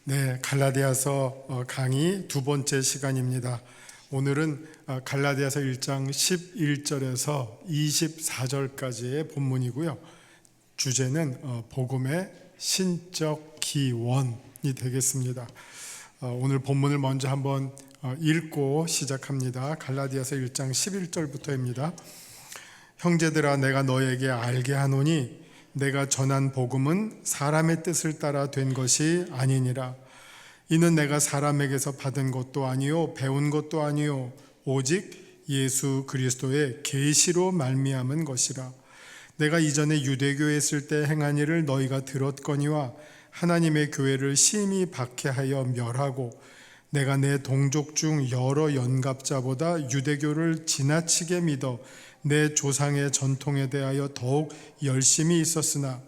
네, 갈라디아서 강의 두 번째 시간입니다. 오늘은 갈라디아서 1장 11절에서 24절까지의 본문이고요. 주제는 복음의 신적 기원이 되겠습니다. 오늘 본문을 먼저 한번 읽고 시작합니다. 갈라디아서 1장 11절부터입니다. 형제들아, 내가 너에게 알게 하노니 내가 전한 복음은 사람의 뜻을 따라 된 것이 아니니라. 이는 내가 사람에게서 받은 것도 아니요 배운 것도 아니요 오직 예수 그리스도의 계시로 말미암은 것이라. 내가 이전에 유대교에 있을 때 행한 일을 너희가 들었거니와 하나님의 교회를 심히 박해하여 멸하고 내가 내 동족 중 여러 연갑자보다 유대교를 지나치게 믿어 내 조상의 전통에 대하여 더욱 열심히 있었으나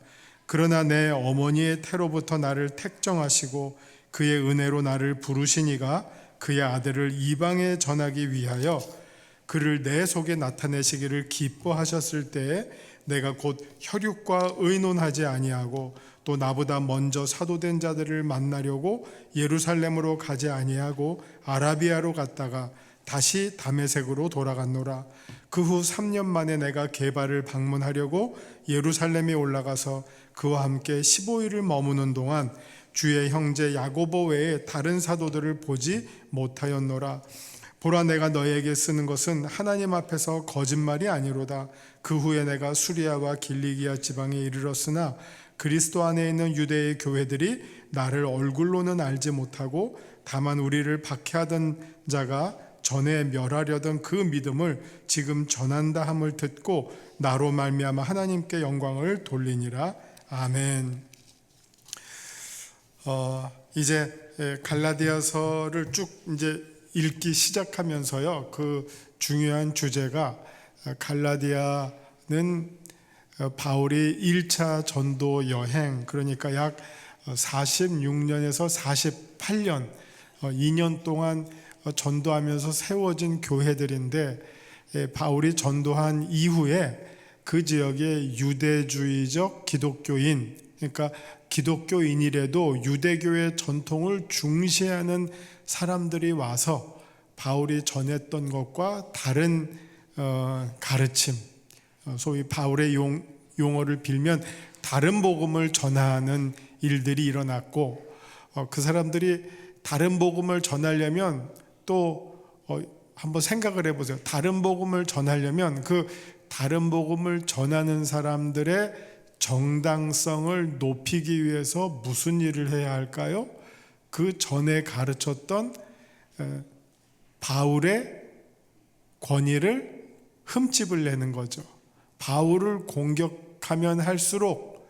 그러나 내 어머니의 태로부터 나를 택정하시고 그의 은혜로 나를 부르시니가 그의 아들을 이방에 전하기 위하여 그를 내 속에 나타내시기를 기뻐하셨을 때에 내가 곧 혈육과 의논하지 아니하고 또 나보다 먼저 사도된 자들을 만나려고 예루살렘으로 가지 아니하고 아라비아로 갔다가 다시 다메섹으로 돌아갔노라. 그 후 3년 만에 내가 게바를 방문하려고 예루살렘에 올라가서 그와 함께 15일을 머무는 동안 주의 형제 야고보 외에 다른 사도들을 보지 못하였노라. 보라, 내가 너에게 쓰는 것은 하나님 앞에서 거짓말이 아니로다. 그 후에 내가 수리아와 길리기아 지방에 이르렀으나 그리스도 안에 있는 유대의 교회들이 나를 얼굴로는 알지 못하고 다만 우리를 박해하던 자가 전에 멸하려던 그 믿음을 지금 전한다 함을 듣고 나로 말미암아 하나님께 영광을 돌리니라. 아멘. 이제 갈라디아서를 쭉 이제 읽기 시작하면서요, 그 중요한 주제가 갈라디아는 바울이 1차 전도 여행, 그러니까 약 46년에서 48년 2년 동안 전도하면서 세워진 교회들인데, 바울이 전도한 이후에 그 지역의 유대주의적 기독교인, 그러니까 기독교인이라도 유대교의 전통을 중시하는 사람들이 와서 바울이 전했던 것과 다른 가르침, 소위 바울의 용어를 빌면 다른 복음을 전하는 일들이 일어났고, 그 사람들이 다른 복음을 전하려면 또 한번 생각을 해보세요. 다른 복음을 전하려면 그 다른 복음을 전하는 사람들의 정당성을 높이기 위해서 무슨 일을 해야 할까요? 그 전에 가르쳤던 바울의 권위를 흠집을 내는 거죠. 바울을 공격하면 할수록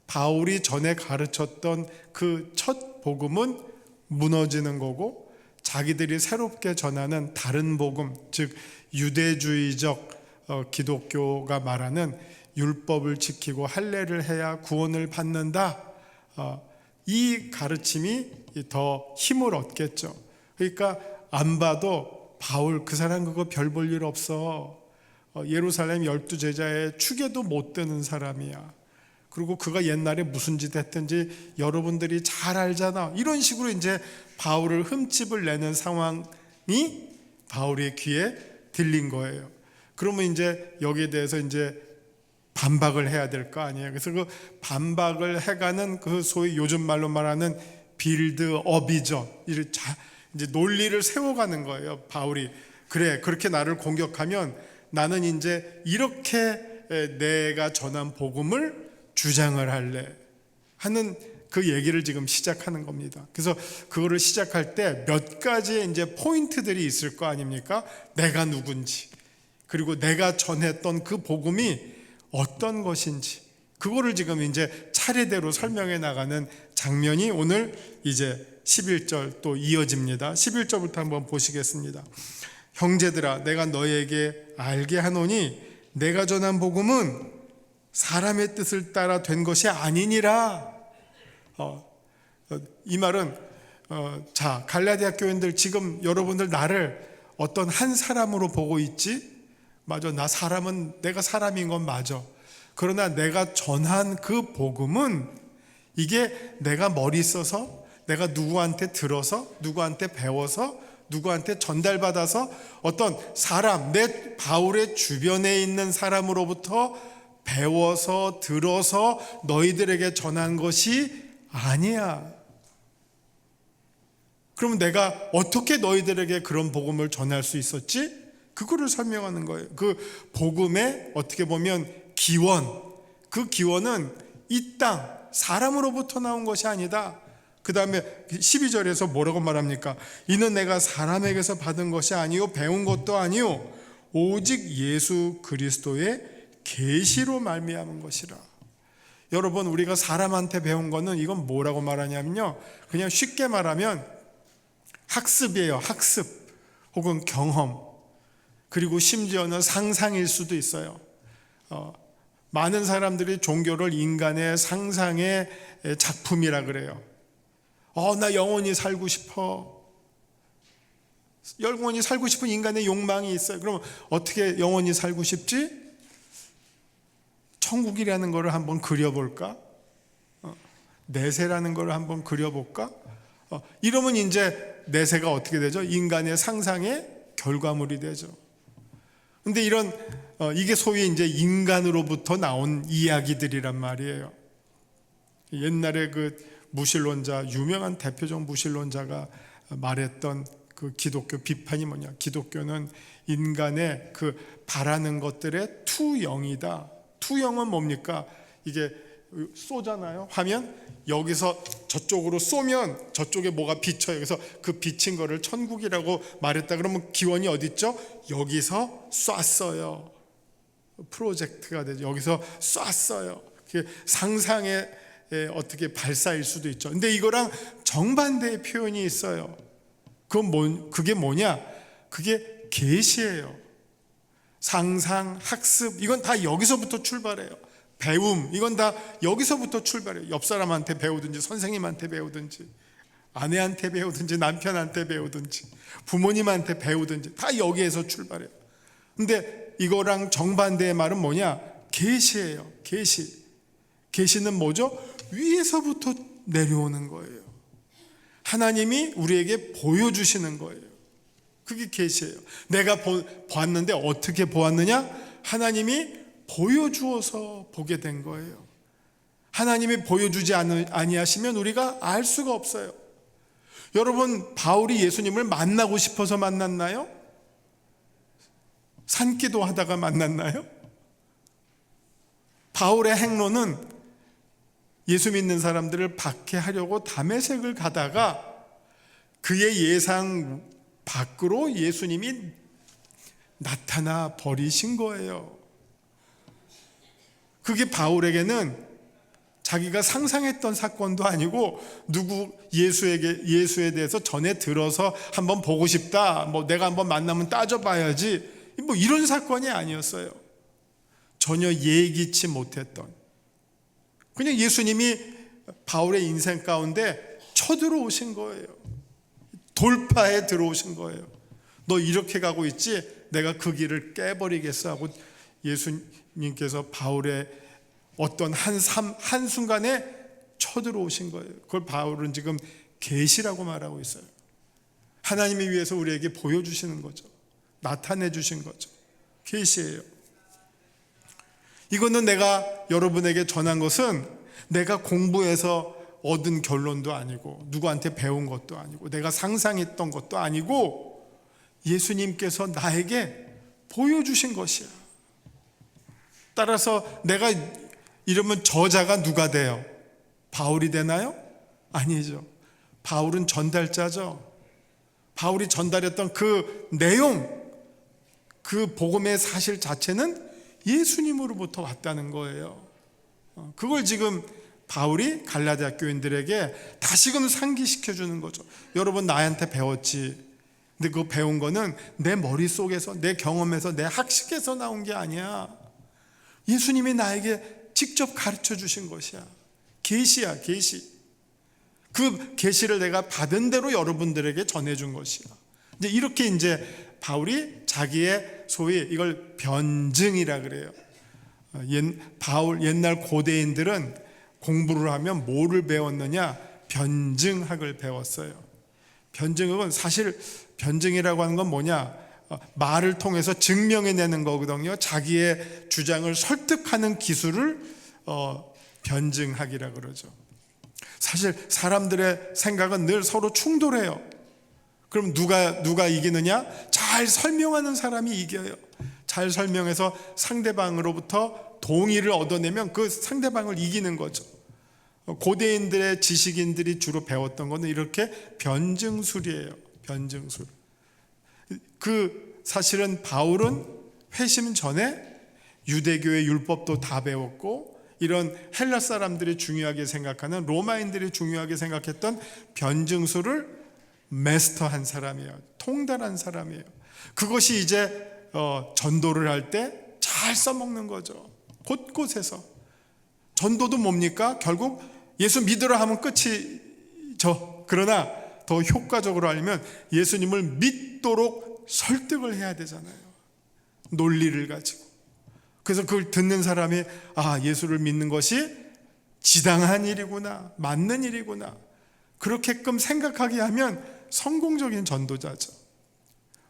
바울이 전에 가르쳤던 그 첫 복음은 무너지는 거고, 자기들이 새롭게 전하는 다른 복음, 즉 유대주의적 기독교가 말하는 율법을 지키고 할례를 해야 구원을 받는다, 이 가르침이 더 힘을 얻겠죠. 그러니까 안 봐도 바울 그 사람 그거 별 볼 일 없어, 예루살렘 12제자의 축에도 못 드는 사람이야, 그리고 그가 옛날에 무슨 짓 했든지 여러분들이 잘 알잖아, 이런 식으로 이제 바울을 흠집을 내는 상황이 바울의 귀에 들린 거예요. 그러면 이제 여기에 대해서 이제 반박을 해야 될 거 아니에요. 그래서 그 반박을 해가는 그 소위 요즘 말로 말하는 빌드업이죠. 이제 논리를 세워가는 거예요. 바울이 그래, 그렇게 나를 공격하면 나는 이제 이렇게 내가 전한 복음을 주장을 할래 하는 그 얘기를 지금 시작하는 겁니다. 그래서 그거를 시작할 때 몇 가지의 이제 포인트들이 있을 거 아닙니까? 내가 누군지, 그리고 내가 전했던 그 복음이 어떤 것인지, 그거를 지금 이제 차례대로 설명해 나가는 장면이 오늘 이제 11절 또 이어집니다. 11절부터 한번 보시겠습니다. 형제들아, 내가 너희에게 알게 하노니 내가 전한 복음은 사람의 뜻을 따라 된 것이 아니니라. 이 말은 자, 갈라디아 교인들, 지금 여러분들 나를 어떤 한 사람으로 보고 있지? 맞아, 내가 사람인 건 맞아. 그러나 내가 전한 그 복음은 이게 내가 머리 써서 내가 누구한테 들어서, 누구한테 배워서, 누구한테 전달받아서 어떤 사람, 내 바울의 주변에 있는 사람으로부터 배워서 들어서 너희들에게 전한 것이 아니야. 그러면 내가 어떻게 너희들에게 그런 복음을 전할 수 있었지? 그거를 설명하는 거예요. 그 복음의 어떻게 보면 기원, 그 기원은 이 땅, 사람으로부터 나온 것이 아니다. 그 다음에 12절에서 뭐라고 말합니까? 이는 내가 사람에게서 받은 것이 아니요 배운 것도 아니요 오직 예수 그리스도의 계시로 말미암은 것이라. 여러분, 우리가 사람한테 배운 거는 이건 뭐라고 말하냐면요, 그냥 쉽게 말하면 학습이에요. 학습 혹은 경험, 그리고 심지어는 상상일 수도 있어요. 많은 사람들이 종교를 인간의 상상의 작품이라 그래요. 나 영원히 살고 싶어. 영원히 살고 싶은 인간의 욕망이 있어요. 그럼 어떻게 영원히 살고 싶지? 천국이라는 것을 한번 그려볼까? 내세라는 것을 한번 그려볼까? 이러면 이제 내세가 어떻게 되죠? 인간의 상상의 결과물이 되죠. 근데 이게 소위 이제 인간으로부터 나온 이야기들이란 말이에요. 옛날에 그 무신론자, 유명한 대표적 무신론자가 말했던 그 기독교 비판이 뭐냐? 기독교는 인간의 그 바라는 것들의 투영이다. 투영은 뭡니까? 이게 쏘잖아요. 화면 여기서 저쪽으로 쏘면 저쪽에 뭐가 비쳐요. 그래서 그 비친 거를 천국이라고 말했다. 그러면 기원이 어디 있죠? 여기서 쐈어요. 프로젝트가 되죠. 여기서 쐈어요. 상상의 어떻게 발사일 수도 있죠. 근데 이거랑 정반대의 표현이 있어요. 그게 뭐냐? 그게 계시예요. 상상, 학습, 이건 다 여기서부터 출발해요. 배움, 이건 다 여기서부터 출발해요. 옆 사람한테 배우든지, 선생님한테 배우든지, 아내한테 배우든지, 남편한테 배우든지, 부모님한테 배우든지, 다 여기에서 출발해요. 근데 이거랑 정반대의 말은 뭐냐? 계시예요. 계시. 계시는 뭐죠? 위에서부터 내려오는 거예요. 하나님이 우리에게 보여주시는 거예요. 그게 계시예요. 내가 보았는데 어떻게 보았느냐? 하나님이 보여주어서 보게 된 거예요. 하나님이 보여주지 아니하시면 우리가 알 수가 없어요. 여러분, 바울이 예수님을 만나고 싶어서 만났나요? 산기도 하다가 만났나요? 바울의 행로는 예수 믿는 사람들을 박해하려고 다메섹을 가다가 그의 예상 밖으로 예수님이 나타나 버리신 거예요. 그게 바울에게는 자기가 상상했던 사건도 아니고 예수에 대해서 전에 들어서 한번 보고 싶다, 내가 한번 만나면 따져봐야지, 이런 사건이 아니었어요. 전혀 예기치 못했던, 그냥 예수님이 바울의 인생 가운데 쳐들어오신 거예요. 돌파해 들어오신 거예요. 너 이렇게 가고 있지? 내가 그 길을 깨버리겠어 하고 예수님께서 바울의 어떤 한순간에 쳐들어오신 거예요. 그걸 바울은 지금 계시라고 말하고 있어요. 하나님이 위해서 우리에게 보여주시는 거죠. 나타내 주신 거죠. 계시예요. 이거는 내가 여러분에게 전한 것은 내가 공부해서 얻은 결론도 아니고 누구한테 배운 것도 아니고 내가 상상했던 것도 아니고 예수님께서 나에게 보여주신 것이야. 따라서 내가 이러면 저자가 누가 돼요? 바울이 되나요? 아니죠. 바울은 전달자죠. 바울이 전달했던 그 내용, 그 복음의 사실 자체는 예수님으로부터 왔다는 거예요. 그걸 지금 바울이 갈라디아 교인들에게 다시금 상기시켜 주는 거죠. 여러분, 나한테 배웠지. 근데 그 배운 거는 내 머릿속에서, 내 경험에서, 내 학식에서 나온 게 아니야. 예수님이 나에게 직접 가르쳐 주신 것이야. 계시야, 계시. 그 계시를 내가 받은 대로 여러분들에게 전해준 것이야. 이제 바울이 자기의 소위 이걸 변증이라 그래요. 옛날 고대인들은 공부를 하면 뭐를 배웠느냐? 변증학을 배웠어요. 변증학은 사실 변증이라고 하는 건 뭐냐? 말을 통해서 증명해내는 거거든요. 자기의 주장을 설득하는 기술을 변증학이라 그러죠. 사실 사람들의 생각은 늘 서로 충돌해요. 그럼 누가 이기느냐? 잘 설명하는 사람이 이겨요. 잘 설명해서 상대방으로부터 동의를 얻어내면 그 상대방을 이기는 거죠. 고대인들의 지식인들이 주로 배웠던 거는 이렇게 변증술이에요. 변증술. 사실은 바울은 회심 전에 유대교의 율법도 다 배웠고, 이런 헬라 사람들이 중요하게 생각하는, 로마인들이 중요하게 생각했던 변증술을 마스터한 사람이에요. 통달한 사람이에요. 그것이 이제 전도를 할 때 잘 써먹는 거죠. 곳곳에서. 전도도 뭡니까? 결국 예수 믿으라 하면 끝이죠. 그러나 더 효과적으로 하려면 예수님을 믿도록 설득을 해야 되잖아요. 논리를 가지고. 그래서 그걸 듣는 사람이 예수를 믿는 것이 지당한 일이구나, 맞는 일이구나, 그렇게끔 생각하게 하면 성공적인 전도자죠.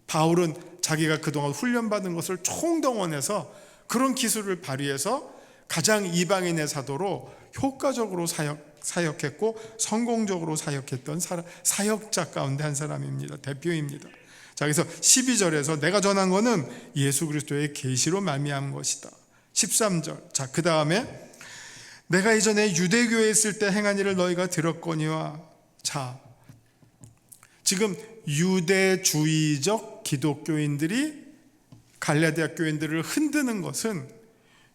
바울은 자기가 그동안 훈련받은 것을 총동원해서 그런 기술을 발휘해서 가장 이방인의 사도로 효과적으로 사역했고 성공적으로 사역했던 사역자 가운데 한 사람입니다. 대표입니다. 자, 그래서 12절에서 내가 전한 것은 예수 그리스도의 계시로 말미암은 것이다. 13절. 자, 그 다음에 내가 이전에 유대교에 있을 때 행한 일을 너희가 들었거니와. 자, 지금 유대주의적 기독교인들이 갈라디아 교인들을 흔드는 것은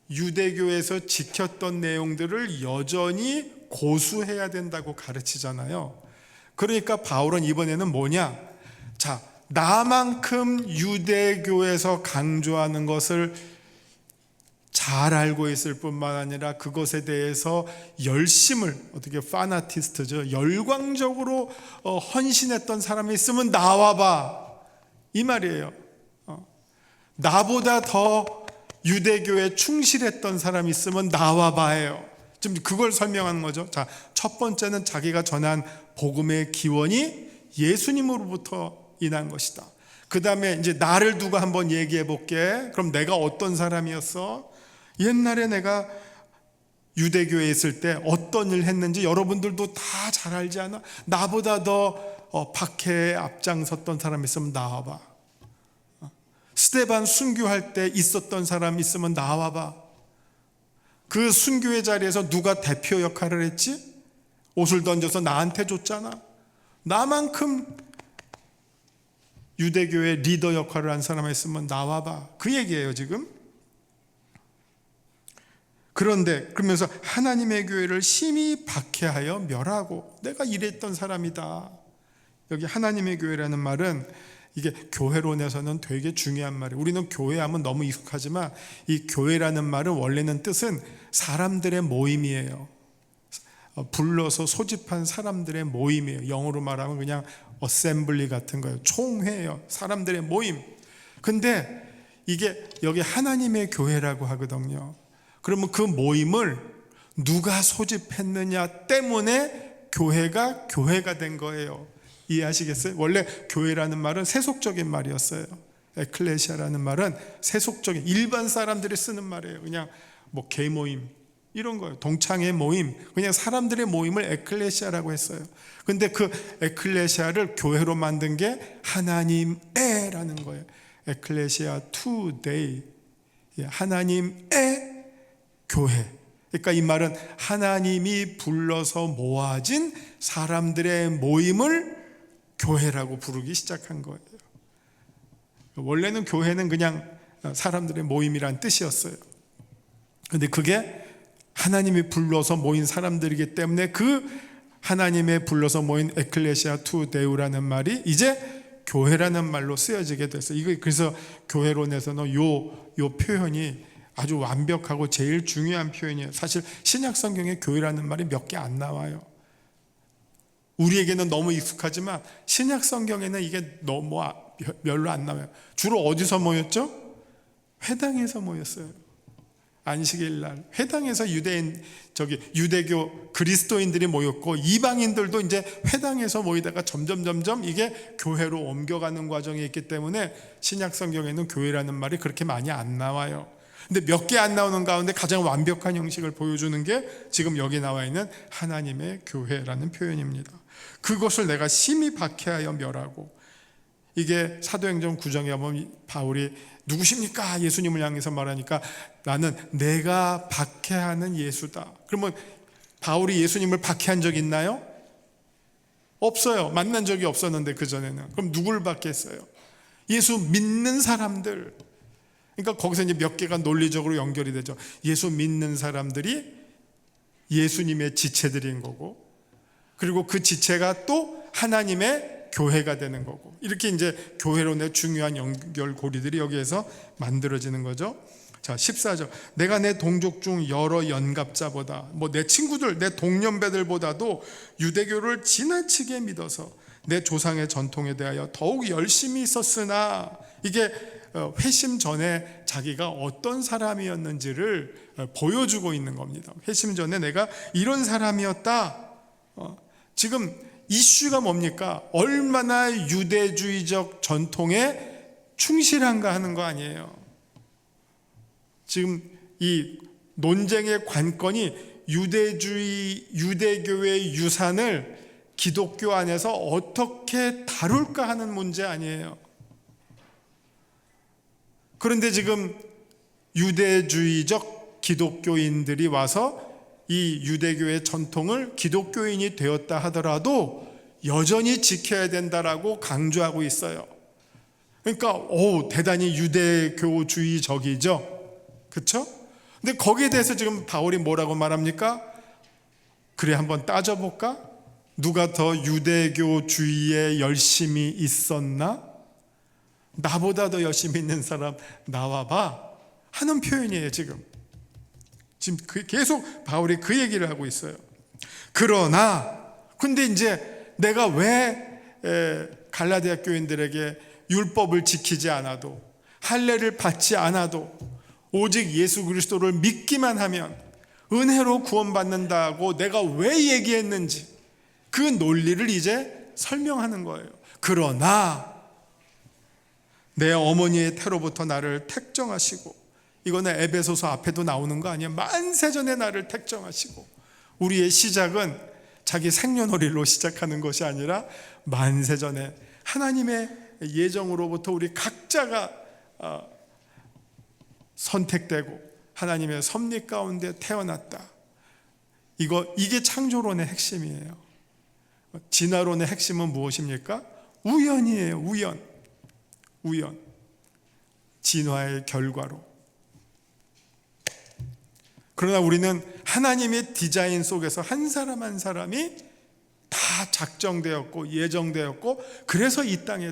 유대교에서 지켰던 내용들을 여전히 고수해야 된다고 가르치잖아요. 그러니까 바울은 이번에는 뭐냐? 자, 나만큼 유대교에서 강조하는 것을 잘 알고 있을 뿐만 아니라 그것에 대해서 열심을, 어떻게 파나티스트죠, 열광적으로 헌신했던 사람이 있으면 나와봐, 이 말이에요. 나보다 더 유대교에 충실했던 사람이 있으면 나와봐예요. 지금 그걸 설명하는 거죠. 자, 첫 번째는 자기가 전한 복음의 기원이 예수님으로부터 인한 것이다. 그 다음에 이제 나를 두고 한번 얘기해 볼게. 그럼 내가 어떤 사람이었어? 옛날에 내가 유대교에 있을 때 어떤 일 했는지 여러분들도 다 잘 알지 않아? 나보다 더 박해에 앞장섰던 사람 있으면 나와봐. 스데반 순교할 때 있었던 사람 있으면 나와봐. 그 순교의 자리에서 누가 대표 역할을 했지? 옷을 던져서 나한테 줬잖아. 나만큼 유대교의 리더 역할을 한 사람이 있으면 나와봐. 그 얘기예요 지금. 그런데 그러면서 하나님의 교회를 심히 박해하여 멸하고, 내가 이랬던 사람이다. 여기 하나님의 교회라는 말은 이게 교회론에서는 되게 중요한 말이에요. 우리는 교회하면 너무 익숙하지만 이 교회라는 말은 원래는 뜻은 사람들의 모임이에요. 불러서 소집한 사람들의 모임이에요. 영어로 말하면 그냥 어셈블리 같은 거예요. 총회예요. 사람들의 모임. 근데 이게 여기 하나님의 교회라고 하거든요. 그러면 그 모임을 누가 소집했느냐 때문에 교회가 된 거예요. 이해하시겠어요? 원래 교회라는 말은 세속적인 말이었어요. 에클레시아라는 말은 세속적인, 일반 사람들이 쓰는 말이에요. 그냥 뭐 개모임 이런 거예요. 동창회 모임, 그냥 사람들의 모임을 에클레시아라고 했어요. 근데 그 에클레시아를 교회로 만든 게 하나님의라는 거예요. 에클레시아 투데이, 하나님의 교회. 그러니까 이 말은 하나님이 불러서 모아진 사람들의 모임을 교회라고 부르기 시작한 거예요. 원래는 교회는 그냥 사람들의 모임이란 뜻이었어요. 근데 그게 하나님이 불러서 모인 사람들이기 때문에 그 하나님의 불러서 모인 에클레시아 투 데우라는 말이 이제 교회라는 말로 쓰여지게 됐어요. 이거 그래서 교회론에서는 요 표현이 아주 완벽하고 제일 중요한 표현이에요. 사실 신약 성경에 교회라는 말이 몇 개 안 나와요. 우리에게는 너무 익숙하지만 신약 성경에는 이게 너무 별로 안 나와요. 주로 어디서 모였죠? 회당에서 모였어요. 안식일 날 회당에서 유대교 그리스도인들이 모였고 이방인들도 이제 회당에서 모이다가 점점 이게 교회로 옮겨가는 과정이 있기 때문에 신약 성경에는 교회라는 말이 그렇게 많이 안 나와요. 근데 몇 개 안 나오는 가운데 가장 완벽한 형식을 보여주는 게 지금 여기 나와 있는 하나님의 교회라는 표현입니다. 그것을 내가 심히 박해하여 멸하고, 이게 사도행전 9장에 보면 바울이 누구십니까? 예수님을 향해서 말하니까 나는 내가 박해하는 예수다. 그러면 바울이 예수님을 박해한 적 있나요? 없어요. 만난 적이 없었는데 그전에는. 그럼 누굴 박해했어요? 예수 믿는 사람들. 그러니까 거기서 이제 몇 개가 논리적으로 연결이 되죠. 예수 믿는 사람들이 예수님의 지체들인 거고, 그리고 그 지체가 또 하나님의 교회가 되는 거고, 이렇게 이제 교회론의 중요한 연결고리들이 여기에서 만들어지는 거죠. 자, 14절. 내가 내 동족 중 여러 연갑자보다, 내 친구들, 내 동년배들보다도 유대교를 지나치게 믿어서 내 조상의 전통에 대하여 더욱 열심히 있었으나, 이게 회심 전에 자기가 어떤 사람이었는지를 보여주고 있는 겁니다. 회심 전에 내가 이런 사람이었다. 지금 이슈가 뭡니까? 얼마나 유대주의적 전통에 충실한가 하는 거 아니에요. 지금 이 논쟁의 관건이 유대교의 유산을 기독교 안에서 어떻게 다룰까 하는 문제 아니에요. 그런데 지금 유대주의적 기독교인들이 와서 이 유대교의 전통을 기독교인이 되었다 하더라도 여전히 지켜야 된다라고 강조하고 있어요. 그러니까 대단히 유대교주의적이죠. 그렇죠? 근데 거기에 대해서 지금 바울이 뭐라고 말합니까? 그래, 한번 따져볼까? 누가 더 유대교주의에 열심히 있었나? 나보다 더 열심히 있는 사람 나와봐 하는 표현이에요. 지금 계속 바울이 그 얘기를 하고 있어요. 그러나 근데 이제 내가 왜 갈라디아 교인들에게 율법을 지키지 않아도, 할례를 받지 않아도, 오직 예수 그리스도를 믿기만 하면 은혜로 구원받는다고 내가 왜 얘기했는지 그 논리를 이제 설명하는 거예요. 그러나 내 어머니의 태로부터 나를 택정하시고, 이거는 에베소서 앞에도 나오는 거 아니에요? 만세전에 나를 택정하시고. 우리의 시작은 자기 생년월일로 시작하는 것이 아니라 만세전에 하나님의 예정으로부터 우리 각자가 선택되고 하나님의 섭리 가운데 태어났다. 이게 창조론의 핵심이에요. 진화론의 핵심은 무엇입니까? 우연이에요. 우연. 진화의 결과로. 그러나 우리는 하나님의 디자인 속에서 한 사람 한 사람이 다 작정되었고 예정되었고, 그래서 이 땅에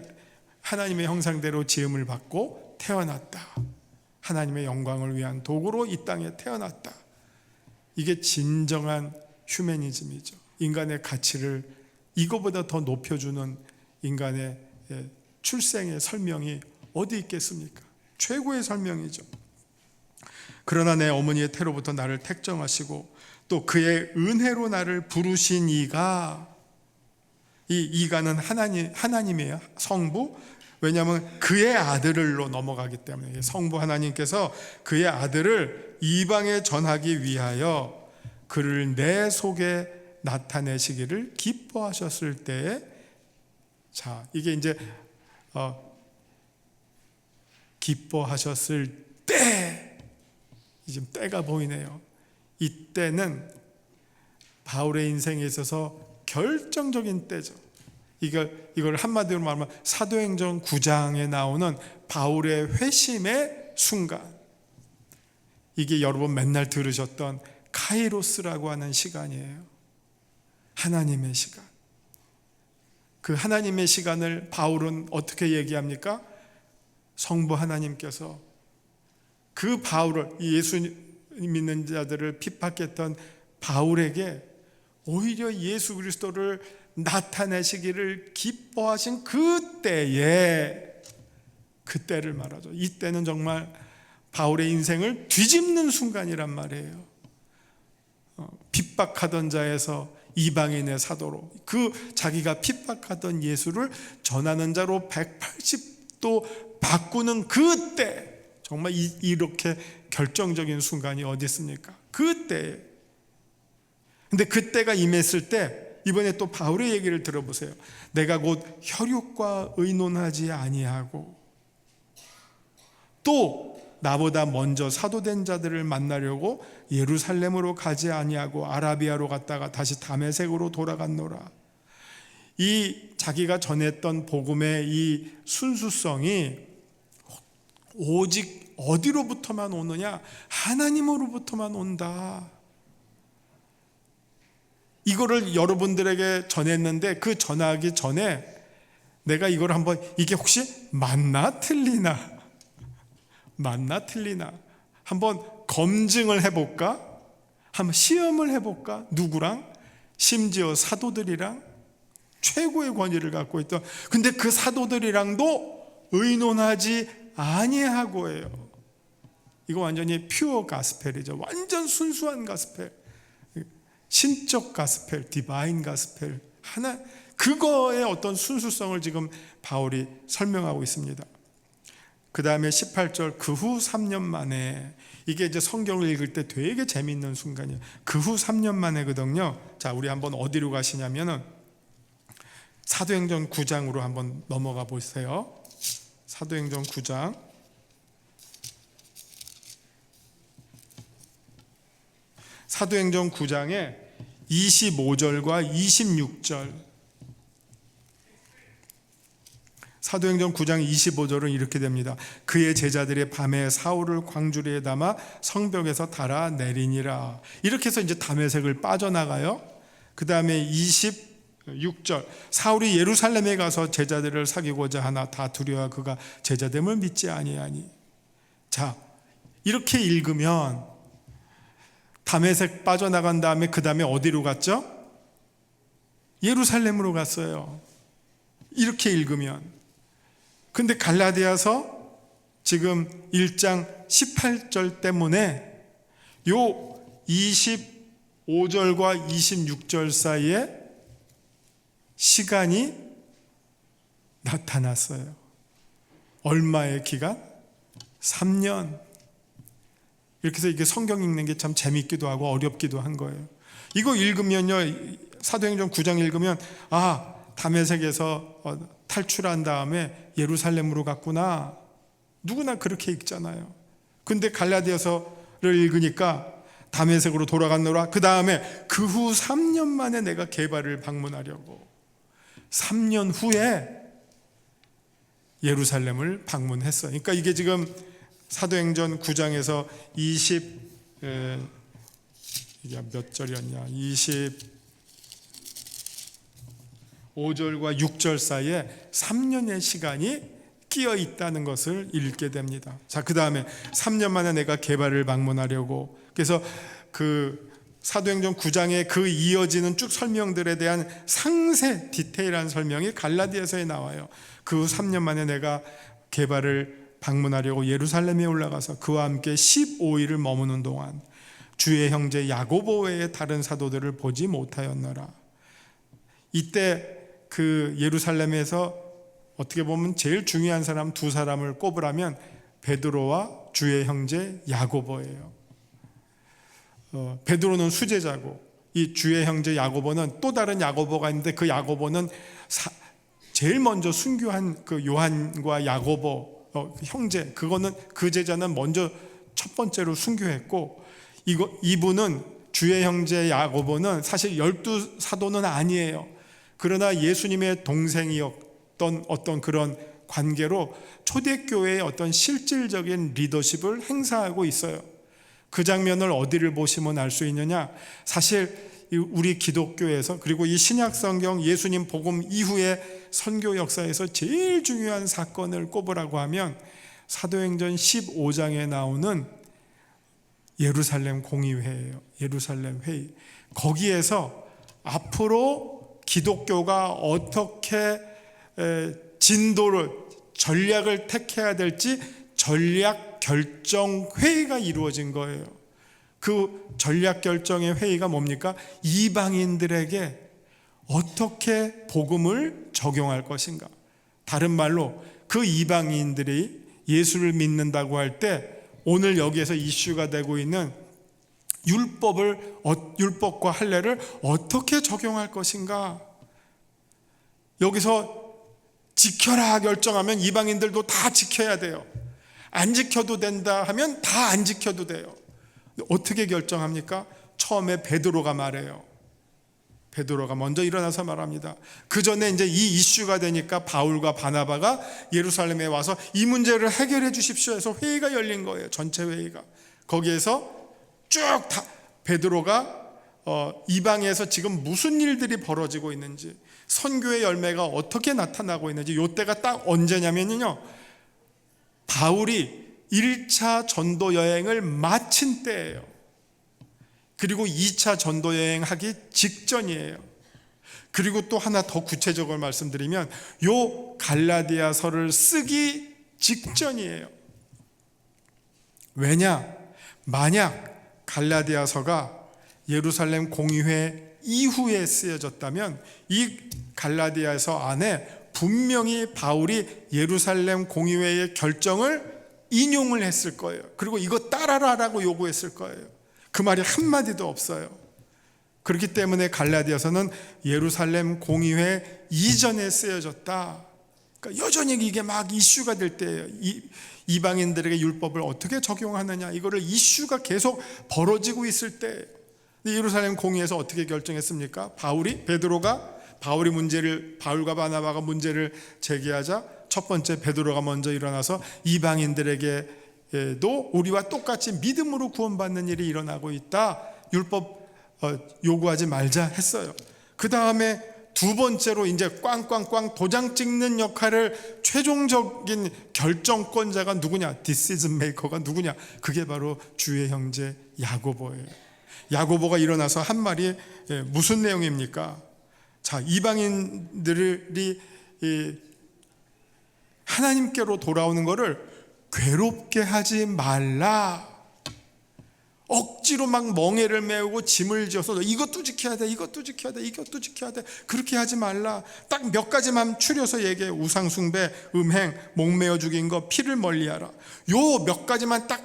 하나님의 형상대로 지음을 받고 태어났다. 하나님의 영광을 위한 도구로 이 땅에 태어났다. 이게 진정한 휴머니즘이죠. 인간의 가치를 이거보다 더 높여주는 인간의 출생의 설명이 어디 있겠습니까? 최고의 설명이죠. 그러나 내 어머니의 태로부터 나를 택정하시고 또 그의 은혜로 나를 부르신 이가, 이 이가는 하나님이에요. 성부. 왜냐하면 그의 아들로 넘어가기 때문에 성부 하나님께서 그의 아들을 이방에 전하기 위하여 그를 내 속에 나타내시기를 기뻐하셨을 때에, 자, 이게 이제 기뻐하셨을 때, 지금 때가 보이네요. 이때는 바울의 인생에 있어서 결정적인 때죠. 이걸 한마디로 말하면 사도행전 9장에 나오는 바울의 회심의 순간, 이게 여러분 맨날 들으셨던 카이로스라고 하는 시간이에요. 하나님의 시간. 그 하나님의 시간을 바울은 어떻게 얘기합니까? 성부 하나님께서 그 바울을, 예수 믿는 자들을 핍박했던 바울에게 오히려 예수 그리스도를 나타내시기를 기뻐하신 그때를 말하죠. 이때는 정말 바울의 인생을 뒤집는 순간이란 말이에요. 핍박하던 자에서 이방인의 사도로, 그 자기가 핍박하던 예수를 전하는 자로 180도 바꾸는 그때, 정말 이렇게 결정적인 순간이 어디 있습니까? 그때. 근데 그때가 임했을 때 이번에 또 바울의 얘기를 들어보세요. 내가 곧 혈육과 의논하지 아니하고 또 나보다 먼저 사도된 자들을 만나려고 예루살렘으로 가지 아니하고 아라비아로 갔다가 다시 다메섹으로 돌아갔노라. 이 자기가 전했던 복음의 이 순수성이 오직 어디로부터만 오느냐? 하나님으로부터만 온다. 이거를 여러분들에게 전했는데 그 전하기 전에 내가 이걸 한번, 이게 혹시 맞나 틀리나 한번 검증을 해볼까? 한번 시험을 해볼까? 누구랑? 심지어 사도들이랑 최고의 권위를 갖고 있던, 근데 그 사도들이랑도 의논하지 아니하고예요. 이거 완전히 퓨어 가스펠이죠. 완전 순수한 가스펠, 신적 가스펠, 디바인 가스펠, 하나, 그거의 어떤 순수성을 지금 바울이 설명하고 있습니다. 그 다음에 18절, 그 후 3년 만에, 이게 이제 성경을 읽을 때 되게 재밌는 순간이에요. 그 후 3년 만에거든요. 자, 우리 한번 어디로 가시냐면은 사도행전 9장으로 한번 넘어가 보세요. 사도행전 9장. 사도행전 9장에 25절과 26절. 사도행전 9장 25절은 이렇게 됩니다. 그의 제자들의 밤에 사울을 광주리에 담아 성벽에서 달아 내리니라. 이렇게 해서 이제 다메섹을 빠져나가요. 그 다음에 26절, 사울이 예루살렘에 가서 제자들을 사귀고자 하나 다 두려워 그가 제자됨을 믿지 아니하니. 자, 이렇게 읽으면 다메섹 빠져나간 다음에 그 다음에 어디로 갔죠? 예루살렘으로 갔어요. 이렇게 읽으면. 근데 갈라디아서 지금 1장 18절 때문에 요 25절과 26절 사이에 시간이 나타났어요. 얼마의 기간? 3년. 이렇게 해서 이게 성경 읽는 게 참 재밌기도 하고 어렵기도 한 거예요. 이거 읽으면요, 사도행전 9장 읽으면, 아, 다메섹에서 탈출한 다음에 예루살렘으로 갔구나. 누구나 그렇게 읽잖아요. 근데 갈라디아서를 읽으니까 다메섹으로 돌아갔노라. 그 다음에 그 후 3년 만에 내가 게바를 방문하려고 3년 후에 예루살렘을 방문했어요. 그러니까 이게 지금 사도행전 9장에서 이게 몇 절이었냐? 25절과 6절 사이에 3년의 시간이 끼어 있다는 것을 읽게 됩니다. 자, 그 다음에 3년 만에 내가 게바를 방문하려고. 그래서 그 사도행전 9장의 그 이어지는 쭉 설명들에 대한 상세 디테일한 설명이 갈라디아서에 나와요. 그 3년 만에 내가 게바를 방문하려고 예루살렘에 올라가서 그와 함께 15일을 머무는 동안 주의 형제 야고보 외에 다른 사도들을 보지 못하였노라. 이때 그 예루살렘에서 어떻게 보면 제일 중요한 사람 두 사람을 꼽으라면 베드로와 주의 형제 야고보예요. 베드로는 수제자고 이 주의 형제 야고보는 또 다른 야고보가 있는데 그 야고보는 제일 먼저 순교한 그 요한과 야고보 형제, 그거는 그 제자는 먼저 첫 번째로 순교했고, 이분은 주의 형제 야고보는 사실 12사도는 아니에요. 그러나 예수님의 동생이었던 어떤 그런 관계로 초대교회의 어떤 실질적인 리더십을 행사하고 있어요. 그 장면을 어디를 보시면 알 수 있느냐? 사실 우리 기독교에서, 그리고 이 신약성경 예수님 복음 이후의 선교 역사에서 제일 중요한 사건을 꼽으라고 하면 사도행전 15장에 나오는 예루살렘 공의회예요. 예루살렘 회의. 거기에서 앞으로 기독교가 어떻게 진도를, 전략을 택해야 될지 전략 결정 회의가 이루어진 거예요. 그 전략 결정의 회의가 뭡니까? 이방인들에게 어떻게 복음을 적용할 것인가. 다른 말로 그 이방인들이 예수를 믿는다고 할 때 오늘 여기에서 이슈가 되고 있는 율법과 할례를 어떻게 적용할 것인가. 여기서 지켜라 결정하면 이방인들도 다 지켜야 돼요. 안 지켜도 된다 하면 다 안 지켜도 돼요. 어떻게 결정합니까? 처음에 베드로가 말해요. 베드로가 먼저 일어나서 말합니다. 그 전에 이제 이 이슈가 되니까 바울과 바나바가 예루살렘에 와서 이 문제를 해결해 주십시오 해서 회의가 열린 거예요. 전체 회의가. 거기에서 쭉 다 베드로가 이방에서 지금 무슨 일들이 벌어지고 있는지, 선교의 열매가 어떻게 나타나고 있는지, 이때가 딱 언제냐면요, 바울이 1차 전도 여행을 마친 때예요. 그리고 2차 전도 여행하기 직전이에요. 그리고 또 하나 더 구체적으로 말씀드리면 요 갈라디아서를 쓰기 직전이에요. 왜냐? 만약 갈라디아서가 예루살렘 공의회 이후에 쓰여졌다면 이 갈라디아서 안에 분명히 바울이 예루살렘 공의회의 결정을 인용을 했을 거예요. 그리고 이거 따라라라고 요구했을 거예요. 그 말이 한마디도 없어요. 그렇기 때문에 갈라디아서는 예루살렘 공의회 이전에 쓰여졌다. 그러니까 여전히 이게 막 이슈가 될 때예요. 이방인들에게 율법을 어떻게 적용하느냐, 이거를 이슈가 계속 벌어지고 있을 때 예루살렘 공의회에서 어떻게 결정했습니까? 바울과 바나바가 문제를 제기하자 첫 번째 베드로가 먼저 일어나서 이방인들에게도 우리와 똑같이 믿음으로 구원받는 일이 일어나고 있다. 율법 요구하지 말자 했어요. 그 다음에 두 번째로 이제 꽝꽝꽝 도장 찍는 역할을 최종적인 결정권자가 누구냐? 디시즌 메이커가 누구냐? 그게 바로 주의 형제 야고보예요. 야고보가 일어나서 한 말이 무슨 내용입니까? 자, 이방인들이 하나님께로 돌아오는 것을 괴롭게 하지 말라. 억지로 막 멍에를 메우고 짐을 지어서 이것도 지켜야 돼, 이것도 지켜야 돼, 이것도 지켜야 돼, 그렇게 하지 말라. 딱 몇 가지만 추려서 얘기해. 우상숭배, 음행, 목매어 죽인 거, 피를 멀리하라. 요 몇 가지만 딱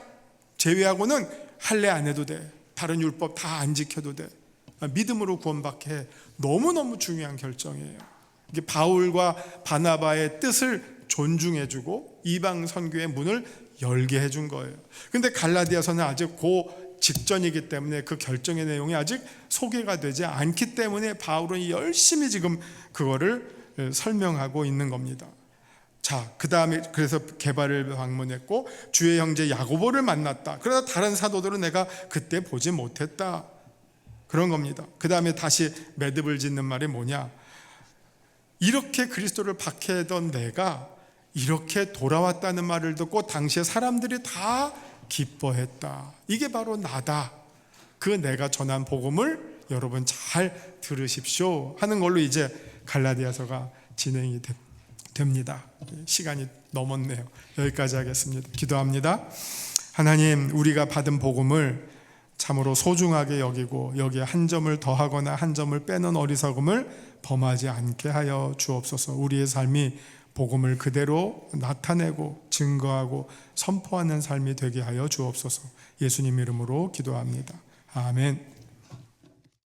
제외하고는 할례 안 해도 돼. 다른 율법 다 안 지켜도 돼. 믿음으로 구원받게 해. 너무너무 중요한 결정이에요. 이게 바울과 바나바의 뜻을 존중해주고 이방 선교의 문을 열게 해준 거예요. 근데 갈라디아서는 아직 직전이기 때문에 그 결정의 내용이 아직 소개가 되지 않기 때문에 바울은 열심히 지금 그거를 설명하고 있는 겁니다. 자, 그 다음에 그래서 게바를 방문했고 주의 형제 야고보를 만났다. 그러다 다른 사도들은 내가 그때 보지 못했다. 그런 겁니다. 그 다음에 다시 매듭을 짓는 말이 뭐냐? 이렇게 그리스도를 박해하던 내가 이렇게 돌아왔다는 말을 듣고 당시에 사람들이 다 기뻐했다. 이게 바로 나다. 그 내가 전한 복음을 여러분 잘 들으십시오 하는 걸로 이제 갈라디아서가 진행이 됩니다. 시간이 넘었네요. 여기까지 하겠습니다. 기도합니다. 하나님, 우리가 받은 복음을 참으로 소중하게 여기고 여기에 한 점을 더하거나 한 점을 빼는 어리석음을 범하지 않게 하여 주옵소서. 우리의 삶이 복음을 그대로 나타내고 증거하고 선포하는 삶이 되게 하여 주옵소서. 예수님 이름으로 기도합니다. 아멘.